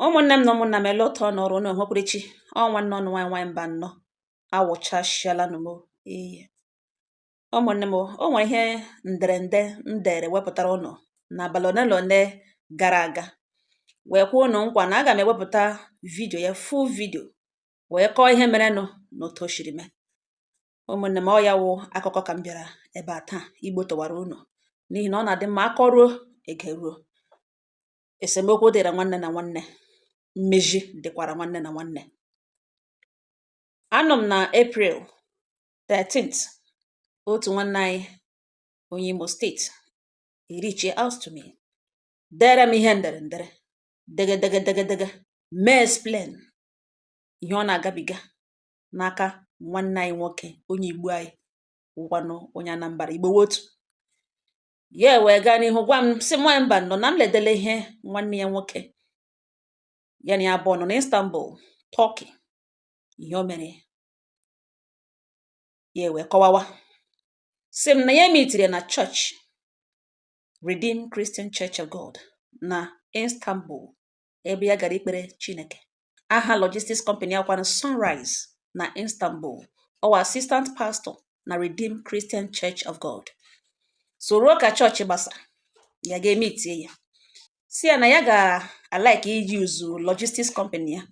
Ụmụnne m na ụmụnna m ele otu ọ nọrọ unu hụkwurichi ọ nwanne ọnụ nwanyị mba nnọọ awụchasịala nụ m iyi. Ụmụnne m, o nwere ihe nderende m dere wepụtara ụnụ n'abalị ole na ole gara aga wee kwuo ụnụ nkwa na aga m ewepụta vidio ya, full vidio, wee kọọ ihe merenụ na otu o siri mee. Ụmụnne m, ọ ya wụ akụkọ ka m bịara ebe a taa igbo tọwara ụnụ, n'ihi na ọ na-adị mma akọruo ege ruo. Esemokwu dịra nwanne na nwanne, mmezi dịkwara nwanne na nwanne. Anọ m na April 13th, otu nwanne anyị onye Imo steeti erichie out to me, dere m ihe ndere dege mee explain ihe ọ na-agabiga n'aka nwanne anyị nwoke onye Igbo anyị wụkwanụ onye Anambra, Igbo wotu. Ya wee gaa n'ihu gwa m sị nwa mba nọ na m ledele ihe nwanne ya nwoke ya na ya abụọ nọ na Istanbul, Turkey, ihe o mere. Ya wee kọwawa sị m na ya emitiri na church Redeemed Christian Church of God na Istanbul, ebe ya gara ikpere Chineke. Aha logistics company akwanụ Sunrise na Istanbul. Ọwa assistant pastor na Redeemed Christian Church of God. So ruo ka chọọchị gbasa, ya ga-emitie ya. Si ya na ya ga-alike iji uzu logistics company ya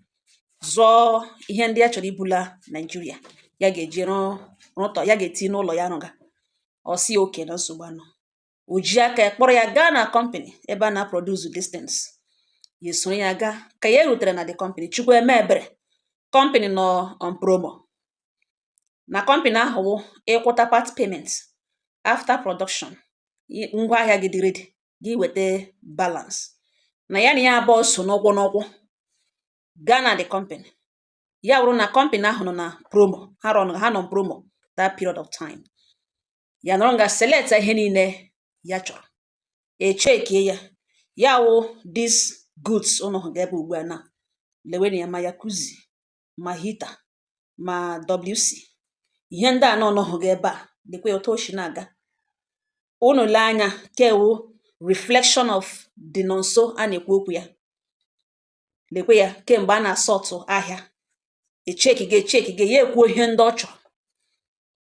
zụọ ihe ndị a chọrọ ibula Nigeria. Ya ga-eji rụtọ, ya ga-eti n'ụlọ ya rụga. Ọ si oke na nsogbu anọ. O ji aka ya kpọrọ ya gaa na company ebe a na-produce distance. Ya esoro ya gaa ka ya rutere na the company. Chukwu eme ebere. Company nọ on promo. Na company ahụ wụ ịkwụta part payment after production. Ngwa ahịa gị dị ready, gị weta balance. Na ya na ya abụọ so n'ụkwụ gaa na the company. Ya wụrụ na company ahụ nọ na promo, ha nọ promo that period of time. Ya nọrọ nga select ihe niile ya chọrọ, echekie ya. Ya wụ these goods ụnụ hụ ga-ebe ugbu a na leweni ya, ma Jacuzzi, ma heater, ma WC. Ihe ndị a nọ hụ ga-ebe a dịkwa otu o si na-aga. Unu lee anya kewu reflection of the nonso a na-ekwu okwu ya. Lekwe ya kemgbe a na-asọtụ ahịa, echeki gị ya ekwuo ihe ndị ọ chọrọ.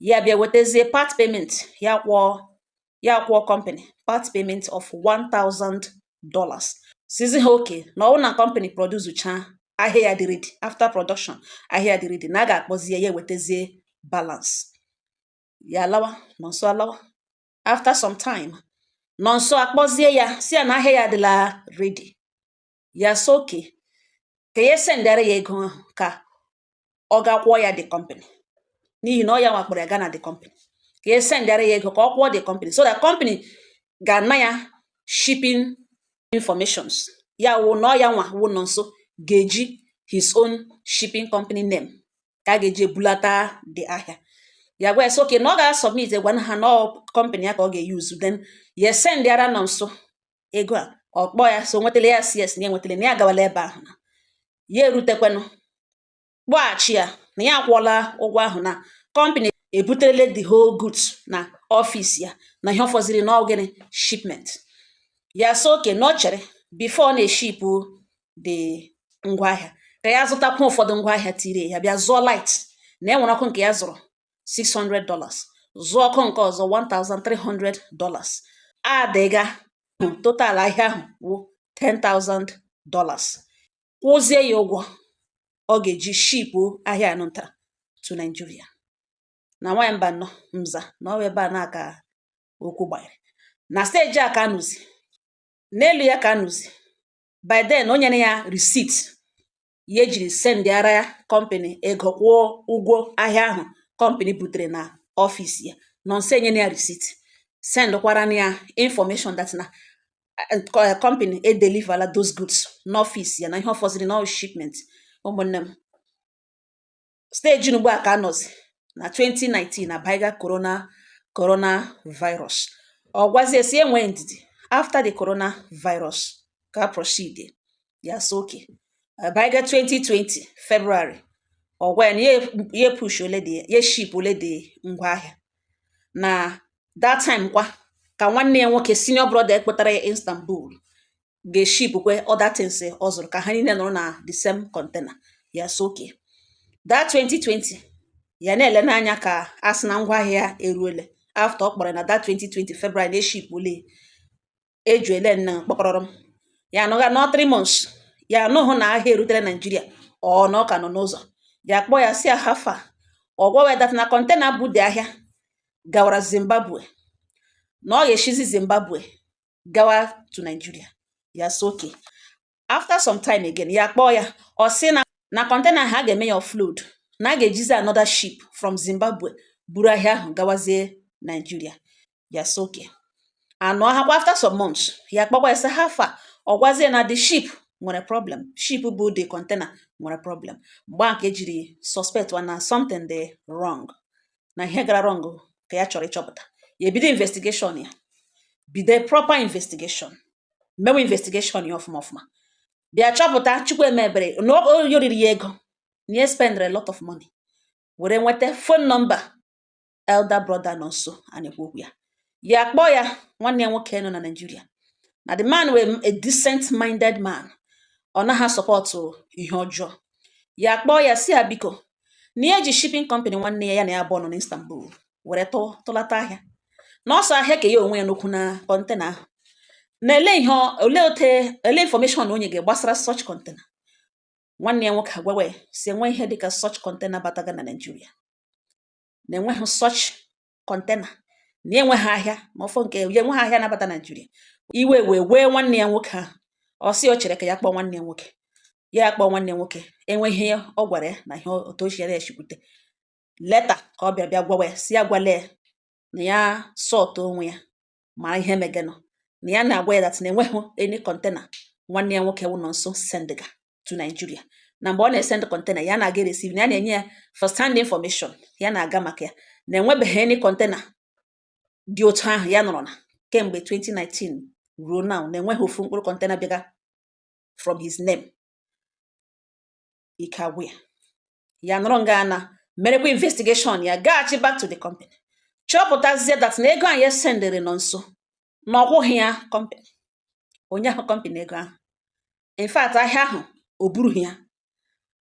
Ya bịa wetazie part payment, ya kwụọ company part payment of $1,000. Sizi ha oke na ọwụ na company produce cha ahịa ya dị ready, after production ahịa dị ready, na a ga-akpọzie ya wetazie balance. Ya alawa, nọnso alawa. After some time, nọnso akpọzie ya si ya na ahịa ya adịla ready. Ya so oke ka ya sendere ya ego ahụ ka ọ ga kwụọ ya the company, n'ihi na ọ ya nwakpọrọ ya gaa na the company. Ka ya sendere ya ego ka ọ kwụọ the company, so that company ga-ana ya shipping informations. Ya wụ na ọ ya nwa wụ nọnso ga-eji his own shipping company name ka a ga-eji ebulata the ahịa. Ya gwa ya so oke na ọ ga-asubmit gwa ha na company ya ka ọ ga-use, then ya sendara nọnso ego a, ọ kpọọ ya so nwetele ya CS na ya nwetele na ya agawala ebe ahụ. Ya erutekwenụ kpọghachi ya na ya akwụọla ụgwọ ahụ, na company ebuterele the whole goods na office ya, na ihe ọ fọziri na gịnị shipment. Ya so oke na ọ chere before na-eshipụ the ngwaahịa ka ya zụtakwa ụfọdụ ngwaahịa tiri ya bịa zụọ light, na enwere ọkụ nke ya zụrụ $600, zụọ ọkụ nke ọzọ $1,300. Adịga total ahịa ahụ wụ $10,000. Kwụzie ya ụgwọ ọ ga-eji shipụ ahịa anụnta to Nigeria. Na nwanyị mba nọ mza na ọ ebe a na-aka okwu gbanyere na stage a ka anụzi n'elu ya ka anụzi. By then o nyere ya receipt ya ejiri sendịara ya company ego kwụọ ụgwọ ahịa ahụ company butere na ọfịs ya. Nọnso enyere ya receipt, sendkwara na ya information that na company edeliverla those goods n'ọfịs ya, na ihe ọ fọziri na shipment. Ụmụnne m, stage ugbu a ka anọzi na 2019 na baiga coronavirus. Ọ gwazie si enwe ndidi after the coronavirus ka proceed. Ya so oke baiga 2020 February, ọ gwa ya na ya push ole dị ya ship ole dị ngwaahịa. Na that time kwa ka nwanne ya nwoke senior brother ekpotara ya Istanbul ga-eshipkwe other things ọ zụrụ ka ha niile nọrọ na the same container. Ya so okay. That 2020 ya na-ele n'anya ka a sị na ngwaahịa eruole. After ọ kpọrọ na that 2020 February na-eshipule ejuele nna kpọkọrọrọ ya anọga nọ 3 months ya anọghị na ahịa erutere Nigeria ọ na ọ ka nọ n'ụzọ. Ya kpọọ ya si ahafa ọ gwawe that na container bụ dị ahịa gawara Zimbabwe na ọ ga-eshizi Zimbabwe gawa to Nigeria. Ya so okay. After some time again ya kpọọ ya ọ sị na container ha ga-eme ya offload na a ga-ejizi another ship from Zimbabwe buru ahịa ahụ gawazie Nigeria. Ya so okay. Anọ hakwa after some months ya kpọkwa ya sị hafa ọ gwazie na the ship nwere problem. Ship bụ the container nwere problem. Mgbe nke ejiri suspect na something dị wrong, na ihe gara wrong ka ya chọrọ ịchọpụta. Ya ebido investigation ya, bido proper investigation, mewe investigation ya ọfụma. Bịa chọpụta Chukwuemebere na o yoriri ya ego na ya spend a lot of money were nweta phone number elder brother nọ nso a na-ekwu okwu ya. Ya kpọọ ya nwanne ya nwoke nọ na Nigeria na the man were a decent minded man, ọ naghị support ihe ọjọọ. Ya kpọọ ya si ya biko na ya ji shipping company nwanne ya na ya abụọ nọ na Istanbul were tụlata ahịa na ọsọ ahịa ka ya onwe ya n'okwu na container ahụ na ele information onye ga-gbasara such container. Nwanne ya nwoke agwawe si enwe ihe dịka such container bataga na Nigeria, na enweghị such container, na enweghị ahịa ma ọfọ nke ya enweghị ahịa nabata Nigeria. Iwe wee nwanne ya nwoke ahụ ọ sị o chere ka ya kpọọ nwanne ya nwoke. Ya kpọọ nwanne ya nwoke enweghị ọ gwara ya na ihe otu ochie ya echikwute leta ka ọ bịa gwawe si ya gwale na ya sọt onwe ya mara ihe megenụ, na ya na-agwa ya that na enweghị any container nwanne ya nwoke nọ nso sendga to Nigeria. Na mgbe ọ na-esend container ya na-aga receive, na ya na-enye ya first hand information ya na-aga maka ya na enwebeghị any container dị otu ahụ ya nọrọ na kemgbe 2019 ruo now, na enweghị ofu mkpụrụ container bịaga from his name. Ike agwụ ya nọrọ nga na merekwa investigation ya gaghachi back to the company chọpụtazie that na ego ahụ ya sendere nọ nso na ọkwụghị ya company, onye ahụ company ego ahụ. In fact ahịa ahụ o burughị ya,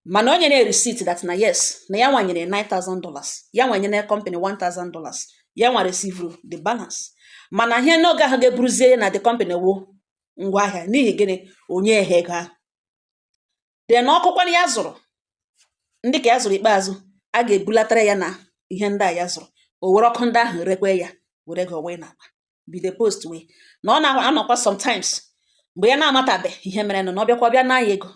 mana onye na receipt that na yes na ya nwanyere $9,000, ya nwanyere company $1,000, ya nwa receive the balance. Mana ihe n'oge ahụ ga-eburuzie na the company wo ngwaahịa n'ihi gịnị onye ehe ego ahụ. Then ọkụkwana ya zụrụ ndị ka ya zụrụ ikpeazụ a ga-ebulatara ya na ihe ndị a ya zụrụ, o were ọkụ ndị ahụ rekwe ya were ego wee na-akpa bido post wee na ọ na-anọkwa sometimes mgbe ya na-amatabeghị ihe mere na ọ bịakwa bịa na ya ego,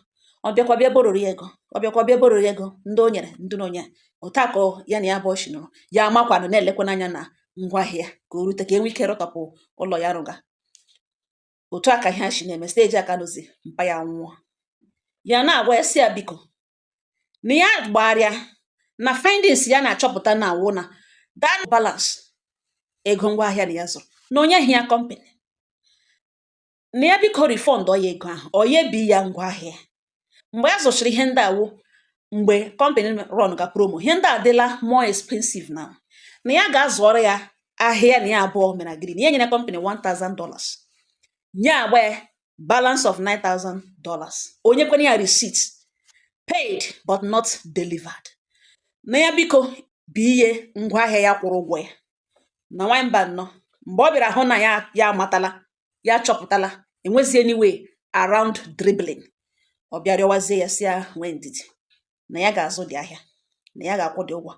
ọ bịakwa bịa borori ego, ọ bịakwa bịa borori ego ndị o nyere ndị na onye otu a ka ya na ya bụ ọchị nụrụ ya amakwanụ na-elekwa n'anya na ngwaahịa ka o rute ka enwe ike rọtọpụ ụlọ ya rụga. Otu a ka ihe a shi na-eme steji aka dozi mpa ya nwụọ. Ya na-agwa ya si ya biko na ya gbarịa na findings ya na-achọpụta na awụ na that balance ego ngwaahịa na ya zụrụ na onyeghị ya company, na ya biko refund ya ego ahụ ọ ya ebi ya ngwaahịa. Mgbe ya zụchiri ihe ndị awụ mgbe company run ga promo ihe ndị adịla more expensive now, na ya ga-azụọrọ ya ahịa na ya abụọ mere agiri na ya nyere company $1,000, nye agba ya balance of $9,000, onye kwene ya receipt paid but not delivered. Na ya biko biye ngwaahịa ya kwụrụ ụgwọ ya na nwamba nnọọ mgbe ọ bịara hụ na ya amatala ya chọpụtala enwezie anyway around dribbling, ọ bịarịọwazie ya si ya nwee ndidi na ya ga-azụ dị ahịa na ya ga-akwụ dị ụgwọ.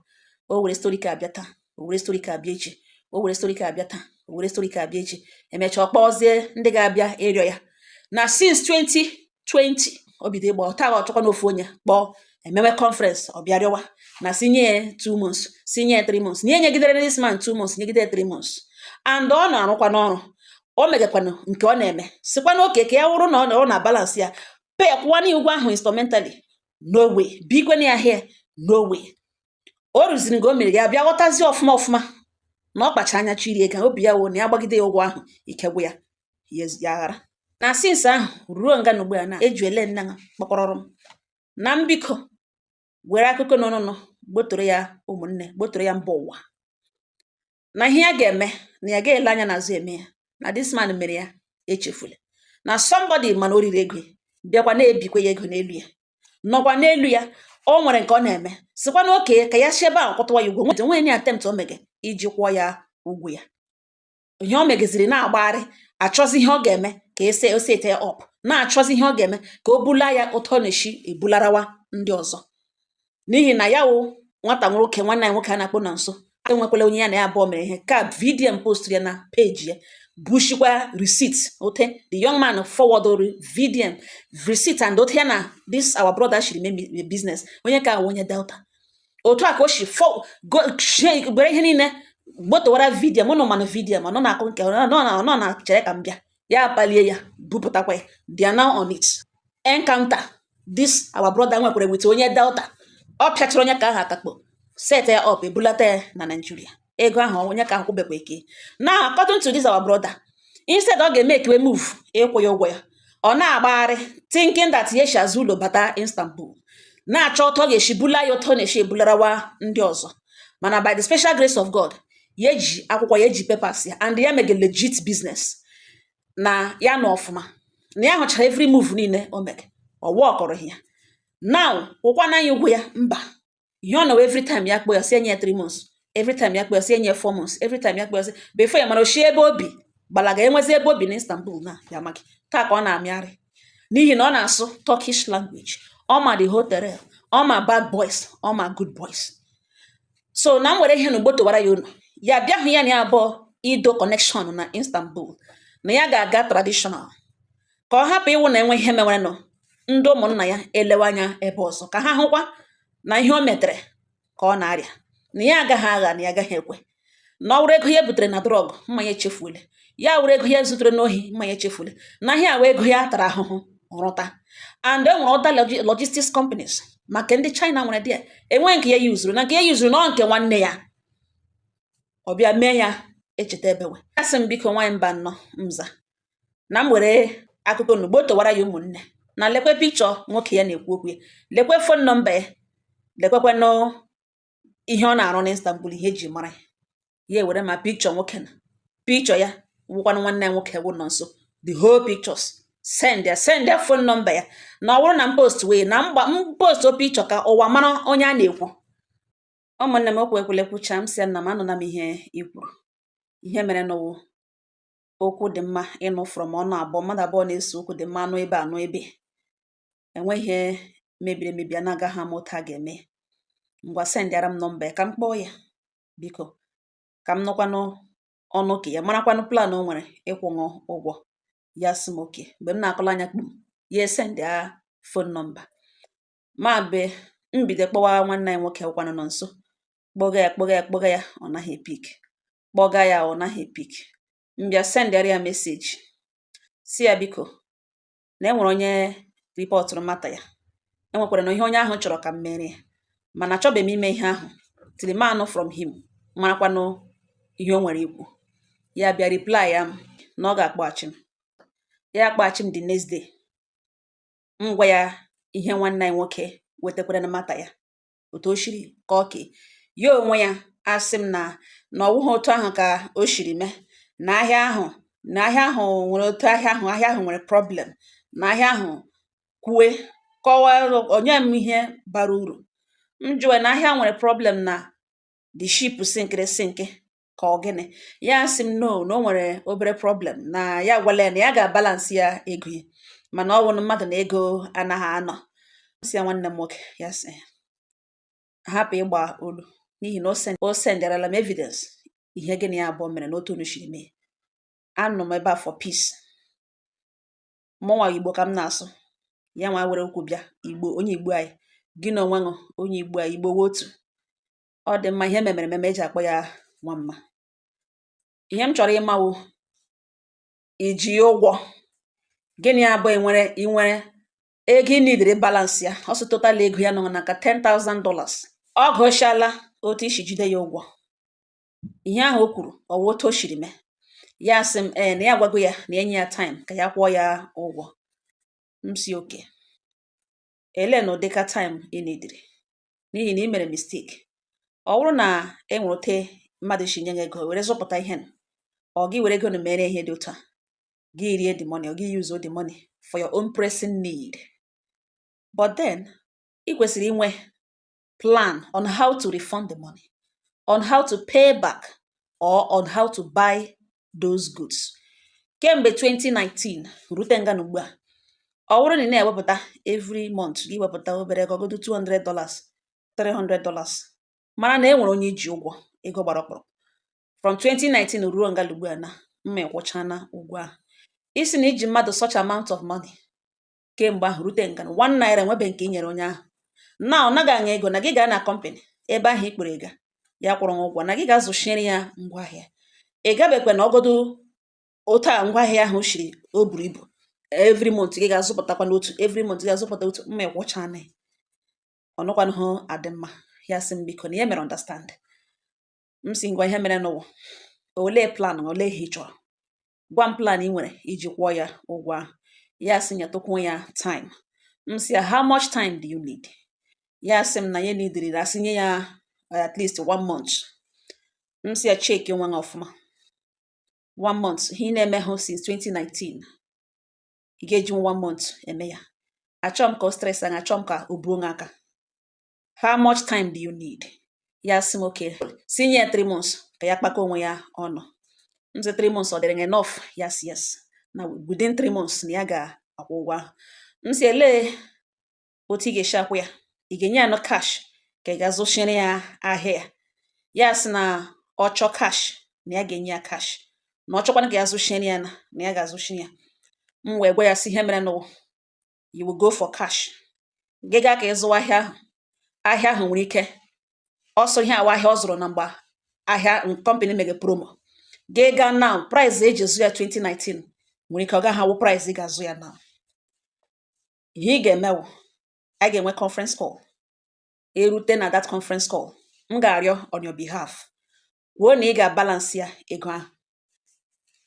O were story ka abịa taa, o were story ka abịa echi, o were story ka abịa taa, o were story ka abịa echi, emechaa ọkpọzie ndị ga-abịa ịrịọ ya na since 2020 o bido ịgba ọta ọchọkwa n'ofu onye kpọọ emewe conference ọ bịarịọwa na si nye 2 months si nye 3 months na enyegidere this man 2 months nyegide 3 months and ọ na-arụkwa n'ọrụ o megakwanụ nke ọ na-eme sikwa n'oke ka ya wụrụ na ọ na balance ya pay kwụwa na ụgwọ ahụ instrumentally no way, bikwe ya here no way. O rụziri nke o mere ya bịa ghọtazie ọfụma na ọ kpacha anya chiri ego obi ya wụ na ya gbagide ya ụgwọ ahụ ike gwụ ya ya ghara na since ahụ ruo nga na ugbu a na ejuele nna kpọkọrọrọ m na mbiko were akụkọ nọ gbotoro ya ụmụnne gbotoro ya mba ụwa na ihe ya ga-eme na ya ga-ele anya n'azụ eme ya na this man mere ya echefule na somebody mana o riri ego bịakwa na-ebikwa ya ego n'elu ya nọkwa n'elu ya o nwere nke ọ na-eme sikwa na oke ka ya si ebe ahụ kwụtawa ya ụgwọ nwe ni attempt o mege iji kwụọ ya ụgwọ ya ihe o megiziri na-agbagharị achọzi ihe ọ ga-eme ka osete up na-achọzi ihe ọ ga-eme ka o bula ya ụtọ na-eshi ebularawa ndị ọzọ n'ihi na ya wụ nwata nwoke nwanne anyị nwoke a na-akpọ na nso enwekwala onye ya na ya abụọ mere ihe ka vidiyo post ya na peji ya bushikwa receipt ote the young man forward vidiyo receipt and ote ya na this our brother shiri mee business onye ka onye Delta otu a ka o shi gbere ihe niile gbotowara vidiyo mụ na manụ vidiyo ma nọ na-akụ nke nọ na chere ka m bịa ya palie ya bupụtakwa ya they are now on it encounter this our brother nwekwara wit onye Delta ọ pịachara onye ka ahụ atakpo set ya up ebulata ya na Nigeria ego ahụ onye ka ahụ kwụbekwa eke na according to this our brother instead ọ ga-eme ekewe move ịkwụ ya ụgwọ ya ọ na-agbagharị thinking that ye shazu ụlọ bata Istanbul na-achọ ọtọ ga-eshi bula ya ụtọ na-eshi ebularawa ndị ọzọ mana by the special grace of God ya eji akwụkwọ ya eji papers ya and ya mege legit business na ya na ọfụma na ya hụchara every move niile o mege ọ wọkọrọ ya now ụkwa na ya ụgwọ ya mba ihe ọ nọwa every time ya kpọ ya si enye 3 months every time ya kpọ ya si enye 4 months every time ya kpọ ya si before ya mara oshi ebe obi gbalaga enwezi ebe obi na Istanbul na ya magi taa ka ọ na-amịarị n'ihi na ọ na-asụ Turkish language ọ ma the hotel ọ ma bad boys ọ ma good boys so na m were ihe na ugbo towara ya ụlọ ya bịa hụ ya na ya abụọ ido connection na Istanbul na ya ga-aga traditional ka ọ hapụ ịwụ na enwe ihe mewere nọ ndị ụmụnna ya elewe anya ebe ọzọ ka ha hụkwa na ihe o metere ka ọ na-arịa na ya agaghị agha na ya agaghị ekwe na ọ wụrụ ego ya butere na drọg mmanya echefuole ya wụrụ ego ya zutere n'ohi mmanya echefuole na ihe awa ego ya tara ahụhụ rụta and e nwere ọda logistics companies maka ndị China nwere dị enwe nke ya yuzuru na nke ya yuzuru na nke nwanne ya ọ bịa mee ya echeta ebewe asị m biko nwaanyị mba nnọọ mza na m were akụkọ n'ugbo towara ya ụmụnne na lekwe pikchọ nwoke ya na-ekwu okwu ya lekwe fon nọmba ya lekwekwanụ ihe ọ na-arụ na Istanbul ihe eji mara ya ewere ma pikchọ nwoke na pikchọ ya wụkwanụ nwanne ya nwoke wụ nọ nso the whole pictures send ya fon nọmba ya na ọ bụrụ na m post wee na post o pikchọ ka ụwa mara onye a na-ekwu ụmụnne m okwu ekwulekwucha m si na m anụ na m ihe ikwuru ihe mere n'ụwụ okwu dị mma ịnụ from ọnụ abụọ mmadụ abụọ na-ese okwu dị mma anụ ebe enweghị mebiri emebi a na-agaghị ama otu a ga-eme ngwa sendịara m nọmba ya ka m kpọọ ya biko ka m nụkwanụ ọnụ ka ya marakwanụ plan o nwere ịkwụṅụ ụgwọ ya sị m oke mgbe m na-akọla anya kpum ya esendịa fon nọmba ma be mbido kpọwa nwanne anyị nwoke ụkwanụ nọ nso kpọga ya ọ naghị epik kpọga ya ọ naghị epik mbịa sendịara ya meseji si ya biko na enwere onye ripọtụrụ mata ya enwekwara na ihe onye ahụ chọrọ ka m mere ya mana achọbeghị m ime ihe ahụ tiri m anụ from him marakwanụ ihe o nwere ikwu ya bịa reply ya m na ọ ga-akpọghachi m ya akpọghachi m the next day m gwa ya ihe nwanne anyị nwoke wetakwara na mata ya otu o shiri ka ọke ya onwe ya asị m na ọ wụghị otu ahụ ka o shiri mee na ahịa ahụ nwere otu ahịa ahụ nwere problem na ahịa ahụ kwue kọwaa onye m ihe bara uru m jụọ na ahịa nwere problem na the ship sinkị ka ọ gịnị ya sị m no na o nwere obere problem na ya gwala ya na ya ga-abalansị ya ego ya mana ọ wụrụ mmadụ na ego anaghị anọ si ya nwanne m nwoke ya sị hapụ ịgba olu n'ihi na o sendarala m evidence ihe gịnị ya abụọ mere n'otu onu shiri mee anọ m ebe a for peace mụnwa Igbo ka m na-asụ ya nwa were okwu bịa Igbo onye Igbo anyị gị na onwe ṅụ onye Igbo anyị Igbo otu ọ dị mma ihe memere eji akpọ ya nwa mma ihe m chọrọ ịmawo iji ụgwọ gịnị abụọ inwere ego ị nidiri balansị ya ọsọ total ego ya nọ na ka $10,000 ọ gụchala otu isi jide ya ụgwọ ihe ahụ o kwuru ọwa otu o shiri mee ya sị m na ya gwago ya na enye ya time ka ya kwụọ ya ụgwọ m si oke ele na ụdịka time ị nidiri n'ihi na ị mere mistake ọ bụrụ na enwere ote mmadụ si nye gị ego were zụpụta ihe ọ gị were ego na mere ihe dị otu a gị rie the money or gị use the money for your own pressing need. But then, ị kwesịrị inwe plan on how to refund the money, on how to pay back, or on how to buy those goods. Kemgbe 2019 rute nga n'ugbu a, ọ bụrụ na ị na-ewepụta every month gị wepụta obere ego godo $200, $300, mara na e nwere onye iji ụgwọ ego gbara ọkpụrụ. From 2019 ruo nga ugbu a na mma ịkwụchana ụgwọ a. Isi na iji mmadụ such amount of money kemgbe ahụ rute nga na 1 naira nwebe nke i nyere onye ahụ. Na ọ naghị aṅa ego na gị gaa na company ebe ahụ ikpere ga ya kwụrụ ụgwọ na gị ga-azụchiere ya ngwaahịa. Ị gabekwa na ọgodo otu a ngwaahịa ahụ shiri o buru ibu. Every month gị ga-azụpụtakwa n'otu, every month gị ga-azụpụta otu, mma ịkwụchana. Ọ nọkwanụ hụ adị mma. Ya sị m biko na ya mere understand. M si ngwa ihe mere n'ụwa. Olee plan, olee ihe ị chọrọ? Gwa m plan ị nwere iji kwụọ ya ụgwọ ahụ. Ya sị nyetụkwuo ya time. M si ya, how much time do you need? Ya sị m na ya neediri asị nye ya at least 1 month. M si ya check onwe ya ọfụma. 1 month. He na-eme hụ since 2019. Ị ga-eji 1 month eme ya. Achọm ka o stress anya, achọm ka o buo aka. How much time do you need? Ya sị m okay. Si nye 3 months ka ya kpakọ onwe ya ọnụ. M sị 3 months ọ dịrị enough? Yes, yes. Na within 3 months na ya ga-akwụ ụgwọ ahụ. M sị elee otu ị ga-esi akwụ ya? Ị ga-enye ya cash ka ị ga-azụchiere ya ahịa ya? Ya sị na ọ chọọ cash na ya ga-enye ya cash. Na ọ chọkwana ka ya zụchiere ya na ya ga-azụchi ya. M wee gwa ya sị ihe mere n'ụwa. You will go for cash. Gị gaa ka ị zụwa ahịa ahụ. Ahịa ahụ nwere ike ọsọ ihe awa ahịa ọ zụrụ na mgbe ahịa company mege promo. Gị gaa now, price eji zụ ya 2019 nwere ike ọ gaghị awụ price ị ga-azụ ya now. Ihe ị ga-emewo, a ga-enwe conference call. Erute na that conference call, m ga-arịọ on your behalf. Wuo na ị ga-balance ya ego ahụ.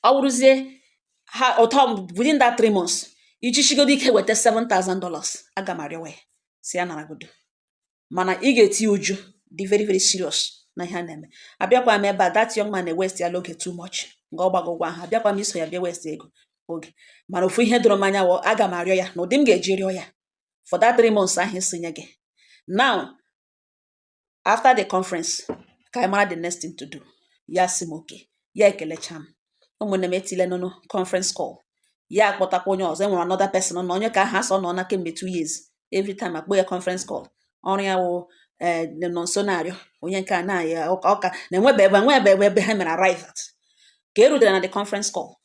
Ọ wụrụzie ha ụtọ within that 3 months, iji chigodo ike weta $7,000, aga m arịọ ya si ya naragodo. Mana ị ga-eti uju dị very very serious na ihe a na-eme. Abịakwa m ebe a, that young man na-waste ya oge too much. Nga ọ gbago ụgwọ ahụ, abịakwa m iso ya bịa waste ego oge. Mana ofu ihe doro m anya wụ aga m arịọ ya na ụdị m ga-eji rịọ ya for that 3 months ahụ isinye gị. Now, after the conference, ka I mara the next thing to do. Ya sị m okay. Ya ekelecha m. Ụmụnne m etile nụnụ conference call. Ya akpọtakwa onye ọzọ. Enwere another person na onye ka aha asọ nọ na kemgbe 2 years. Every time akpọ ya conference call. Ọrụ ya wụ nọ nso na-arịọ onye nke a na-aya ọka na-enwebe ebe ha mere arrive at. Ka erutere na the conference call,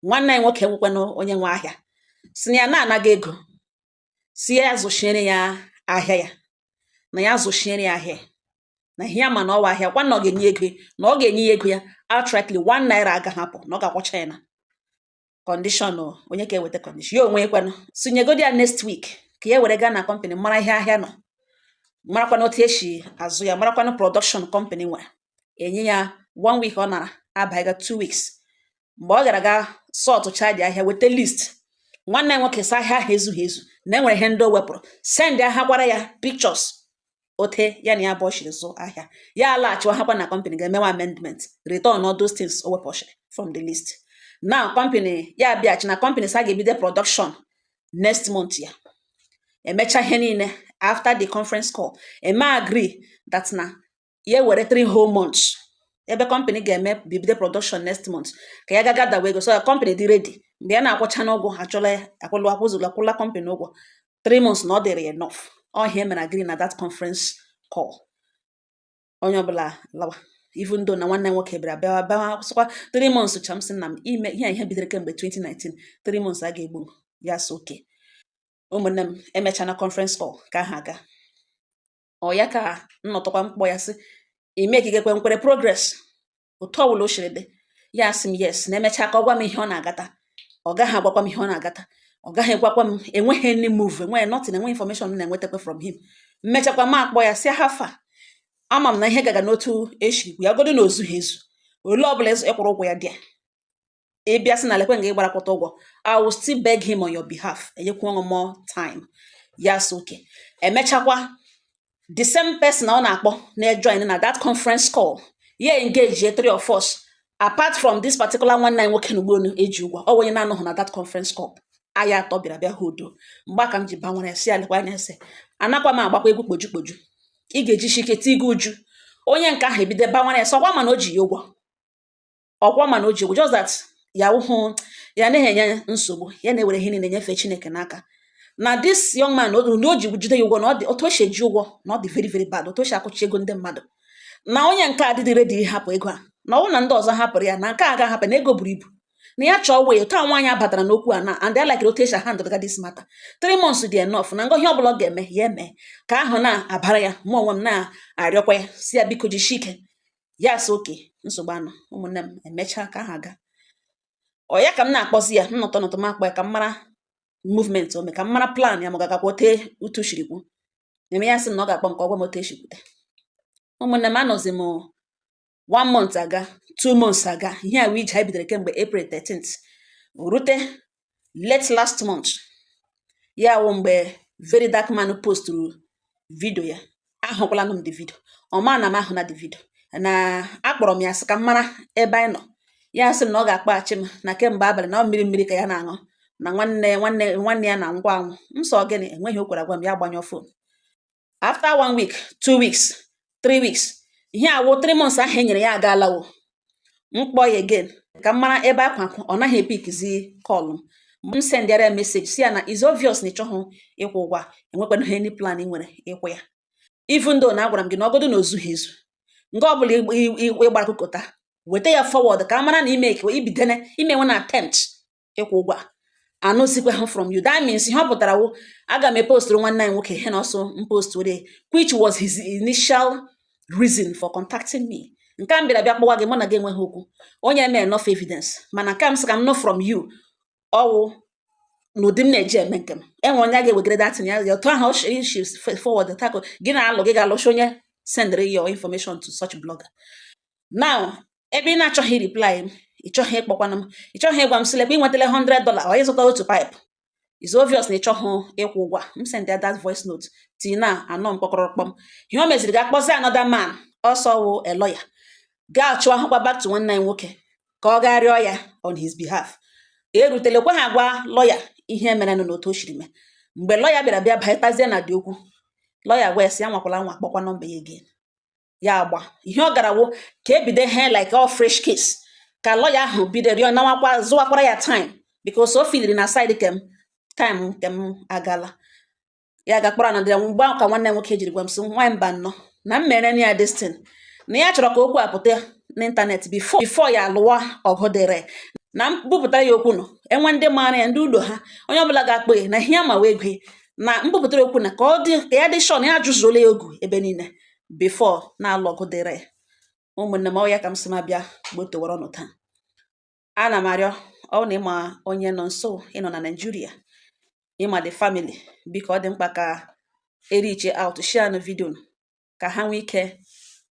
nwanne anyị nwoke nwekwanụ onye nwe ahịa si na ya na-anaga ego, si ya zụchiere ya ahịa ya, na ya zụchiere ya ahịa na ihe ya ma na ọwa ahịa kwa na ọ ga-enye ego, na ọ ga-enye ya ego ya outrightly 1 naira aga hapụ na ọ ga-akwụcha ya na condition onye ka eweta condition ya onwe kwanụ sinyegodi ya next week ka ya were gaa na company mara ihe ahịa nọ, marakwana otu esi azụ ya, marakwana production company nwere. Enye ya 1 week, ọ nara abaiga 2 weeks. Mgbe ọ gara ga sọtụcha dị ahịa, weta list. Nwanne nwoke sa ahịa ahụ ezughị ezu na enwere ihe ndị o wepụrụ. Send ahịa gwara ya pictures ote ya na ya bụ ọchịrị zụ ahịa. Ya alaghachiwa hakwa na company ga-emewe amendment, return all those things o wepụchiri from the list. Now company ya bịachi na company sa ga-ebido production next month ya. Emecha ihe niile. After the conference call, eme agree that na ye were 3 whole months. Ebe company ga-eme bibido production next month. Ka ya gaga ego so company dị ready. Mgbe ya na-akwụcha n'ụgwọ achọla akwụla company ụgwọ 3 months na ọ dịrị enough. Ọ ihe mere agree na that conference call. Onye ọbụla lawa. Even though na nwanne nwoke bịara bịa sịkwa 3 months chamsi na m ime ihe bidoro kemgbe 2019. 3 months a ga-egbu m. Ya so okay. Ụmụnne m emechana conference call ka ha aga. Ọ ya ka nnọtọkwa mkpọ ya sị ime ka igekwe nkwere progress otu ọbụla o shiri dị. Ya sị m yes, na emecha ka ọ gwa m ihe ọ na-agata. Ọ gaghị agwakwa m ihe ọ na-agata. Ọ gaghị egwakwa m, enweghị any move, enweghị nothing, enweghị information m na-enwetakwa from him. Mmechakwa m akpọ ya sị hafa ama m na ihe gaga n'otu eshi ya godo na ozughị ezu. Ole ọbụla ịkwụrụ ụgwọ ya dị. Ịbịa sị na lekwe nga ịgbarakwụta ụgwọ, I will still beg him on your behalf. Enyekwa more time. Yes, okay. Emechakwa the same person ọ na-akpọ na join na that conference call. Yeah, engage 3 of us apart from this particular nwanne anyị nwoke na Ugbonu eji ụgwọ, ọ onye na-anọghị na that conference call. Anyị atọ bịara bịa ha udo. Mgbe aka m ji banwere si alekwa anya ese anakwa m agbakwa egwu kpoju kpoju, ị ga-eji ike tigo uju. Onye nke ahụ ebido banwere ese ọkwa mana o ji ya ụgwọ, ọkwa mana o ji ụgwọ, just that ya wụhụ ya na-enye nsogbu, ya na-ewere ihe niile nyefe Chineke n'aka. Na this young man o ji jide ya ụgwọ, na ọ dị otu o si eji ụgwọ, na ọ dị very very bad, otu o si akụchi ego ndị mmadụ. Na onye nke a dịdị ready ịhapụ ego a, na ọ na ndị ọzọ hapụrụ ya, na nke a ga-ahapụ na ego buru ibu, na ya chọọ wee otu a nwaanyị abatara n'okwu a na and I like otu esi handle this matter. 3 months dị enough, na ngọhie ọbụla ọ ga-eme ya eme ka ahụ na-abara ya, mụ onwe m na-arịọkwa ya si ya biko jisie ike. Ya sị oke, nsogbu anọ, ụmụnne m emechaa ka ha aga. Ọ ya ka m na-akpọzi ya, m nọtọ m akpọ ya ka m mara movement ome, ka m mara plan ya ma gagakwa ote utu shiri kwu. Eme ya sị na ọ ga-akpọ m ka ọ gwa m otu eshikwute. Ụmụnne m anọzi m 1 month aga, 2 months aga, ihe a wee ije anyị bidoro kemgbe April 13th rute late last month. Ya wụ mgbe Very Dark Man posturu vidio ya. Ahụkwala m the video, ọ ma na m ahụ na the video, na akpọrọ m ya sị ka m mara ebe anyị nọ. Ya sị m na ọ ga-akpaghachi m na kemgbe abalị na ọ mmiri ka ya na-aṅụ, na nwanne ya na ngwa anwụ. M sọ gịnị, enweghị o kwere agwa m ya gbanyụọ phone. After 1 week, 2 weeks, 3 weeks, ihe awụ 3 months ahụ e nyere ya agaalawo. Mkpọ ya again ka m mara ebe akwa ọ naghị epikzi kọlụ m. M sendịara ya message si ya na is obvious na ịchọghị ịkwụ ụgwọ, enwekwana ha any plan ị nwere ịkwụ ya. Even though na agwara m gị na ọgọdụ na ozughị ezu, nke ọbụla ịgbara kụkọta weta ya forward ka a mara na imenwe na attempt ịkwụ ụgwọ a. Anụzikwa ha from you. That means ihe ọ pụtara wụ aga m epostụrụ nwanne anyị nwoke ihe na ọsọ mpostụrụ, which was his initial reason for contacting me. Nke a m bịara bịa kpọwa gị, mụ na gị enweghị okwu, onye eme enough evidence, mana nke a m sị ka m know from you ọwụ n'ụdị m na-eji eme nke m. Enwe onye a ga-ewegere datin ya otu ahụ she forward tako gị na-alụ, gị ga-alụchi onye sendịrị your information to such blogger. Now ebe ị na-achọghị reply m, ị chọghị ịkpọkwana m, ị chọghị ịgwa m sịlekwa ị nwetala $100 ọ ịzụta otu pipe, is obvious na ị chọghị ịkwụ ụgwọ. M send that voice note tii na anọ mkpọkọrọkpọm. Ihe o meziri ga akpọzi another man, ọsọ wụ a lawyer, gaa chụọ ahụkwa back to nwanne anyị nwoke ka ọ gaa rịọ ya on his behalf. Erutelekwa ha agwa lawyer ihe merenụ n'otu o shiri mee. Mgbe lawyer bịara baịtazie na dị okwu, lawyer gwa ya sị ya nwakwala nwa akpọkwa nọmba ya again. Ya agba ihe ọ gara wụ ka ebido he like all fresh case, ka lawyer ahụ bido rịọ nawakwa zụwakwara ya time because o filiri na side time kem agala. Ya gakpọrọ na dị mgbe ka nwanne nwoke jiri gwa m sị nwa mba nnọọ na m mere ya destin, na ya chọrọ ka okwu apụta n'ịntanetị before ya alụwa ọgụ dịrị, na m bupụtara ya okwu nọ enwe ndị maara ya, ndị ụlọ ha, onye ọbụla ga-akpọ ya na ihe ya ma wee gwe na mbupụtara okwu na ka ya dị shọ na ya jụzuola ya ogu ebe niile before na-alụ ọgụ dịrị. Ụmụnne m ọ ya ka m sị ma bịa gbotowara ọnụ taa. Ana m arịọ ọ na ịma onye nọ nso ịnọ na Nigeria, ịma the family, biko ọ dị mkpa ka eriche out share na vidio ka ha nwee ike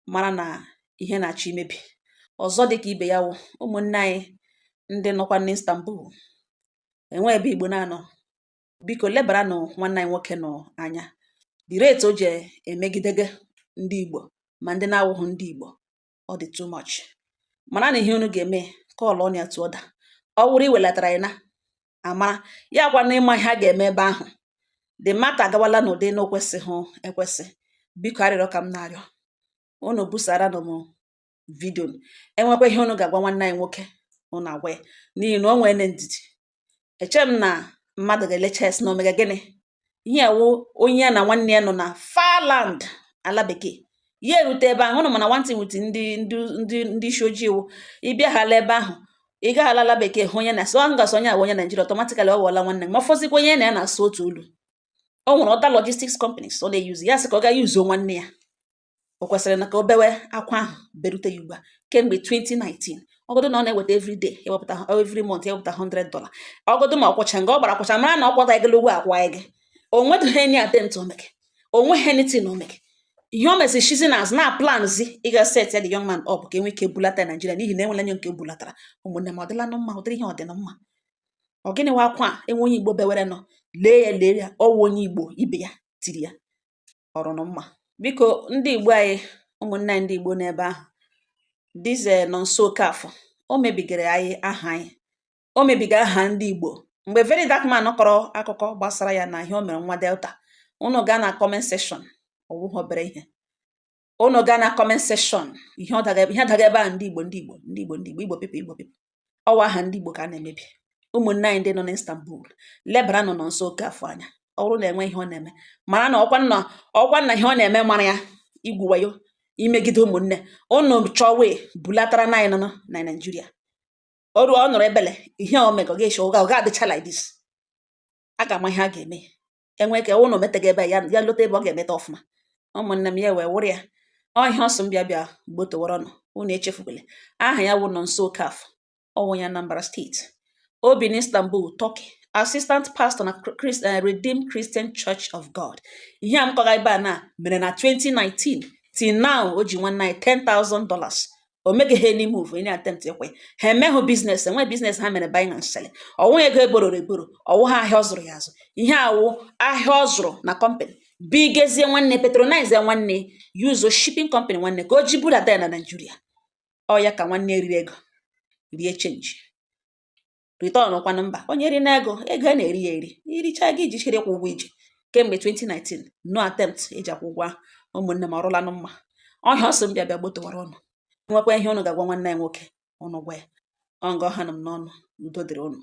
mara na ihe na-achọ imebi. Ọzọ dịka ibe ya wụ ụmụnne anyị ndị nọkwa n'Istanbul, enwe ebe Igbo na-anọ, biko lebaranụ nwanne anyị nwoke nọ anya. The rate o ji emegidege ndị Igbo ma ndị na-awụghị ndị Igbo, ọ dị too much. Mana na ihe unu ga-eme kọọlụ ọnụ ya tụọda, ọ wụrụ iwelatara ya na amara ya gwa na ịma ihe a ga-eme ebe ahụ. The matter agawala n'ụdị na okwesịghị ekwesị. Biko arịrịọ ka m na-arịọ unu busara m vidio, enwekwa ihe unu ga-agwa nwanne anyị nwoke unu agwa ya, n'ihi na o nwere ndidi. Eche m na mmadụ ga-elecha esi na omega gịnị, ihe wụ onye ya na nwanne ya nọ na far land, ala bekee, ya erute ebe ahụ. Ụnụ mana nwantị nwute ndị isi ojii wụ ịbịa hala ebe ahụ, ị gaghala ala bekee hụ onye na-asụ ahụ gasị onye abụ onye Naijiria, ọtọmatikali ọ ghọọla nwanne m. Ma fọzikwa onye na ya na-asụ otu olu. O nwere other logistics companies ọ na-eyuzi, ya sị ka ọ gaa yuzuo nwanne ya. O kwesịrị na ka o bewe akwa ahụ berute ya ugbu a kemgbe 2019. Ọgọdụ na ọ na-eweta everyday, every month ewepụta $100. Ọgọdụ ma ọkwụcha nga ọ gbara akwụcha mara na ọ kwọta gị ụgwọ akwa gị. O nwedịghị any attempt omeke, o nweghị anything omeke. Ihe o mesịrị shizi na azụ na planzi ịga set ya the young man up ka enwe ike bulata Nigeria, n'ihi na enwere onye nke bulatara. Ụmụnne m ọ dịla nụ mma, ụdịrị ihe ọ dị na mma. Ọ gịnị wa akwa a enwe onye Igbo bewere nọ lee ya ọwụ onye Igbo ibe ya tiri ya ọrụ nụ mma. Biko ndị Igbo anyị, ụmụnne anyị ndị Igbo n'ebe ahụ, dize nọ nso Okafọ, o mebigara anyị aha anyị, o mebiga aha ndị Igbo. Mgbe Very Dark Man kọrọ akụkọ gbasara ya na ihe o mere nwa Delta, unu gaa na comment section, ọ wụghị obere ihe. Unu gaa na comment section, ihe daga ebe a ndị Igbo people. Ọwa aha ndị Igbo ka a na-emebi. Ụmụnne anyị ndị nọ n'Istanbul, lebara nọ nso Okafọ anya. Ọ bụrụ na enwe ihe ọ na-eme, mara na ọkwa nna ihe ọ na-eme mara ya, igwu wayo imegide ụmụnne. Unu chọwe bulatara na anyị nọ na Nigeria. Ọ nọrọ ebele ihe o mega ga-eshi ọ ga-adịcha like this. A ga-ama ihe a ga-eme. Enwe ka unu metega ebe ya lọta ebe ọ ga-emeta ọfụma. Ụmụnne m ya wee wụrụ ya. Ọ ihe ọsọ m bịa gbotowara ọnụ. Unu echefukwele. Aha ya wụ Nonso Okafọ. Ọwụ ya Anambra Steeti. O bi n'Istanbul, Turkey. Assistant pastor na Redeemed Christian Church of God. Ihe a m kọga ebe a na mere na 2019 till now o ji nwanne anyị $10,000. O meghe any move any attempt ekwe. Ha emehụ business, enwe business ha mere buying and selling. Ọwụ ego ebororo eboro, ọwụ ha ahịa ọ zụrụ ya azụ. Ihe awụ ahịa ọ zụrụ na company. Bigezie nwanne, patronize nwanne, use shipping company nwanne ka o ji budata ya na Nigeria. Ọ ya ka nwanne riri ego, rie change. Return kwanụ mba, onye ri na ego na-eri ya eri. Iricha gị iji chere kwa ụgwọ ije. Kemgbe 2019, no attempt eji akwụ ụgwọ ụmụnne m ọrụla mma. Ọhịa ọsọ m bịa gbotowara ọnụ. Nwekwa ihe unu ga-agwa nwanne ya nwoke, unu gwa ya. Ọ nga ọha nọ m n'ọnụ. Udo dịrị unu.